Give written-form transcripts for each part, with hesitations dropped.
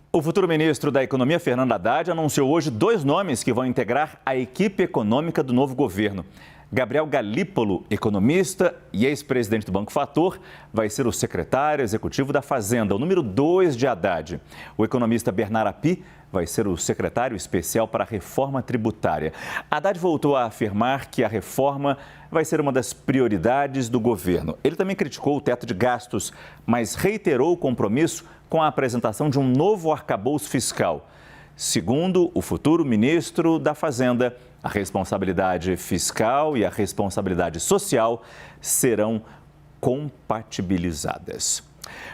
O futuro ministro da Economia, Fernando Haddad, anunciou hoje 2 nomes que vão integrar a equipe econômica do novo governo. Gabriel Galípolo, economista e ex-presidente do Banco Fator, vai ser o secretário executivo da Fazenda, o número 2 de Haddad. O economista Bernard Api vai ser o secretário especial para a reforma tributária. Haddad voltou a afirmar que a reforma vai ser uma das prioridades do governo. Ele também criticou o teto de gastos, mas reiterou o compromisso com a apresentação de um novo arcabouço fiscal. Segundo o futuro ministro da Fazenda, a responsabilidade fiscal e a responsabilidade social serão compatibilizadas.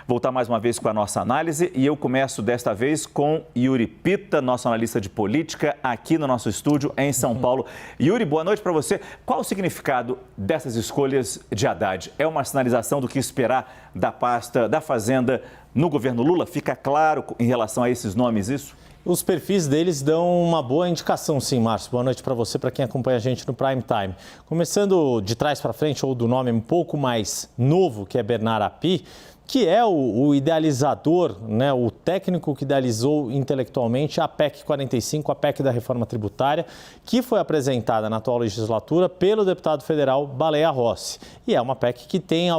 Voltar mais uma vez com a nossa análise e eu começo desta vez com Yuri Pita, nosso analista de política, aqui no nosso estúdio em São Paulo. Yuri, boa noite para você. Qual o significado dessas escolhas de Haddad? É uma sinalização do que esperar da pasta da Fazenda no governo Lula? Fica claro em relação a esses nomes isso? Os perfis deles dão uma boa indicação, sim, Márcio. Boa noite para você, para quem acompanha a gente no Prime Time. Começando de trás para frente, ou do nome um pouco mais novo, que é Bernard Api, que é o idealizador, né, o técnico que idealizou intelectualmente a PEC 45, a PEC da reforma tributária, que foi apresentada na atual legislatura pelo deputado federal Baleia Rossi. E é uma PEC que tem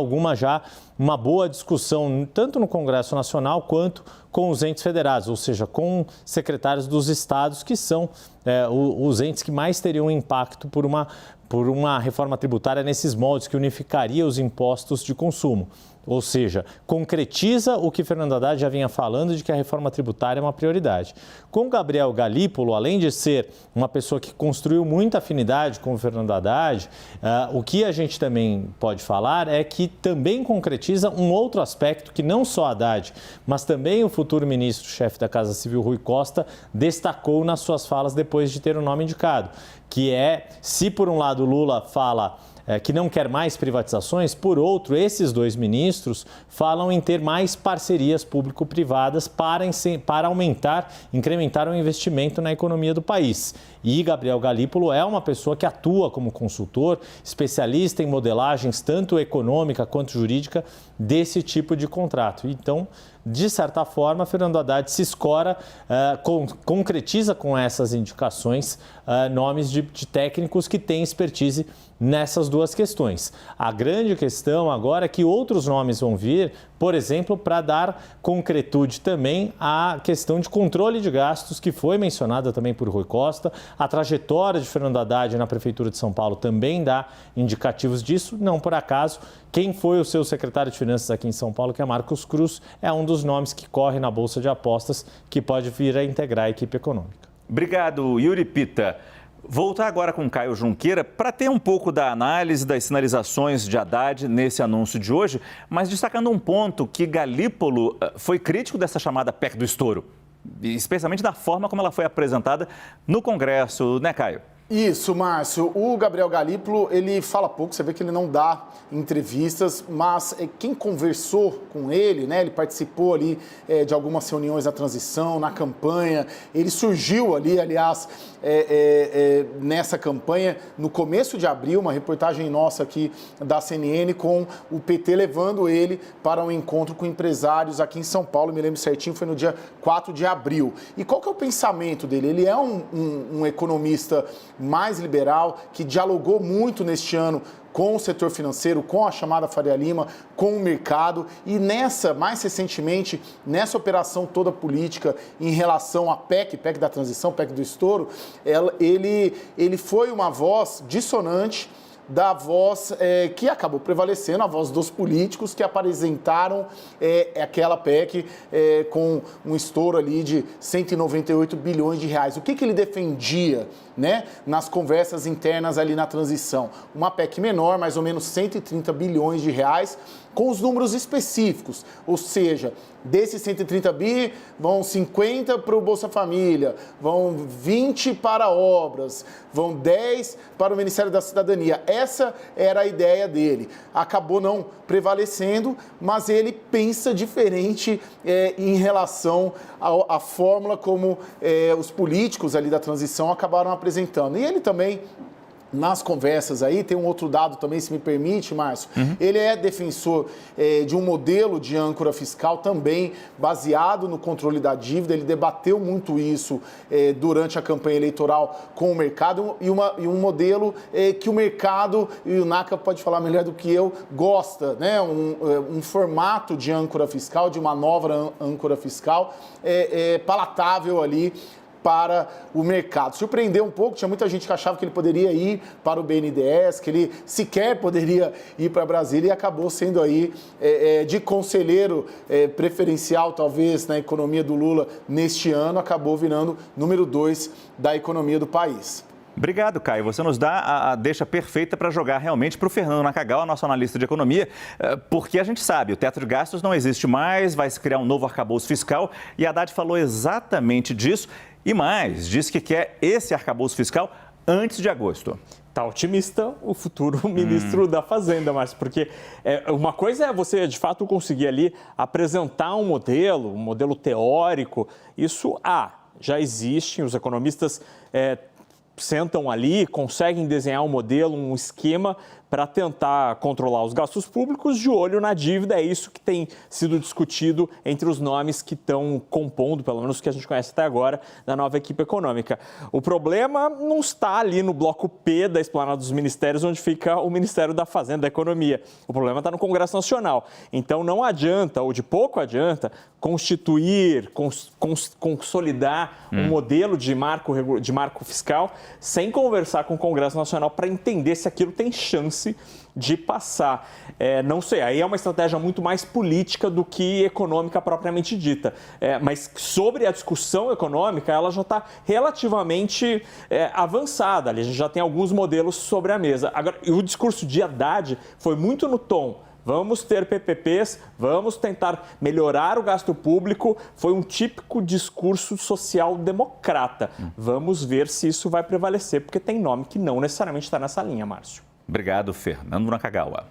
uma boa discussão, tanto no Congresso Nacional quanto com os entes federados, ou seja, com secretários dos estados, que são os entes que mais teriam impacto por uma reforma tributária nesses moldes, que unificaria os impostos de consumo. Ou seja, concretiza o que Fernando Haddad já vinha falando de que a reforma tributária é uma prioridade. Com Gabriel Galípolo, além de ser uma pessoa que construiu muita afinidade com o Fernando Haddad, o que a gente também pode falar é que também concretiza um outro aspecto que não só Haddad, mas também o futuro ministro-chefe da Casa Civil, Rui Costa, destacou nas suas falas depois de ter o nome indicado, que é, se por um lado Lula fala que não quer mais privatizações, por outro, esses 2 ministros falam em ter mais parcerias público-privadas para incrementar o investimento na economia do país. E Gabriel Galípolo é uma pessoa que atua como consultor, especialista em modelagens, tanto econômica quanto jurídica, desse tipo de contrato. Então, de certa forma, Fernando Haddad se escora, concretiza com essas indicações nomes de técnicos que têm expertise nessas 2 questões. A grande questão agora é que outros nomes vão vir, por exemplo, para dar concretude também à questão de controle de gastos, que foi mencionada também por Rui Costa. A trajetória de Fernando Haddad na Prefeitura de São Paulo também dá indicativos disso. Não por acaso, quem foi o seu secretário de Finanças aqui em São Paulo, que é Marcos Cruz, é um dos nomes que corre na Bolsa de Apostas, que pode vir a integrar a equipe econômica. Obrigado, Yuri Pita. Voltar agora com Caio Junqueira para ter um pouco da análise das sinalizações de Haddad nesse anúncio de hoje, mas destacando um ponto que Galípolo foi crítico dessa chamada PEC do estouro, especialmente da forma como ela foi apresentada no Congresso, né, Caio? Isso, Márcio. O Gabriel Galípolo, ele fala pouco, você vê que ele não dá entrevistas, mas quem conversou com ele, né, ele participou ali de algumas reuniões da transição, na campanha, ele surgiu ali, aliás, nessa campanha, no começo de abril, uma reportagem nossa aqui da CNN com o PT levando ele para um encontro com empresários aqui em São Paulo, me lembro certinho, foi no dia 4 de abril. E qual que é o pensamento dele? Ele é um economista mais liberal, que dialogou muito neste ano com o setor financeiro, com a chamada Faria Lima, com o mercado e mais recentemente, nessa operação toda política em relação à PEC da transição, PEC do estouro, ele foi uma voz dissonante da voz que acabou prevalecendo, a voz dos políticos que apresentaram aquela PEC com um estouro ali de 198 bilhões de reais. O que ele defendia, né, nas conversas internas ali na transição? Uma PEC menor, mais ou menos 130 bilhões de reais, com os números específicos, ou seja, desses 130 bi, vão 50 para o Bolsa Família, vão 20 para obras, vão 10 para o Ministério da Cidadania. Essa era a ideia dele. Acabou não prevalecendo, mas ele pensa diferente em relação à fórmula como os políticos ali da transição acabaram apresentando. E ele também nas conversas aí, tem um outro dado também, se me permite, Márcio, ele é defensor de um modelo de âncora fiscal também baseado no controle da dívida, ele debateu muito isso durante a campanha eleitoral com o mercado e um modelo que o mercado, e o Naka pode falar melhor do que eu, gosta, né? Um formato de âncora fiscal, de uma nova âncora fiscal palatável ali para o mercado. Surpreendeu um pouco, tinha muita gente que achava que ele poderia ir para o BNDES, que ele sequer poderia ir para Brasília e acabou sendo aí de conselheiro preferencial, talvez, na economia do Lula neste ano, acabou virando número 2 da economia do país. Obrigado, Caio. Você nos dá a deixa perfeita para jogar realmente para o Fernando Nakagawa, nosso analista de economia, porque a gente sabe, o teto de gastos não existe mais, vai se criar um novo arcabouço fiscal e a Haddad falou exatamente disso e mais, disse que quer esse arcabouço fiscal antes de agosto. Tá otimista o futuro ministro da Fazenda, Márcio, porque uma coisa é você, de fato, conseguir ali apresentar um modelo teórico, isso já existe, os economistas sentam ali, conseguem desenhar um modelo, um esquema para tentar controlar os gastos públicos de olho na dívida. É isso que tem sido discutido entre os nomes que estão compondo, pelo menos que a gente conhece até agora, da nova equipe econômica. O problema não está ali no bloco P da esplanada dos ministérios, onde fica o Ministério da Fazenda e da Economia. O problema está no Congresso Nacional. Então não adianta, ou de pouco adianta, constituir, consolidar um modelo de marco fiscal sem conversar com o Congresso Nacional para entender se aquilo tem chance de passar. Não sei, aí é uma estratégia muito mais política do que econômica propriamente dita. Mas sobre a discussão econômica, ela já está relativamente avançada. Ali a gente já tem alguns modelos sobre a mesa. Agora, o discurso de Haddad foi muito no tom: vamos ter PPPs, vamos tentar melhorar o gasto público. Foi um típico discurso social-democrata. Vamos ver se isso vai prevalecer, porque tem nome que não necessariamente está nessa linha, Márcio. Obrigado, Fernando Nakagawa.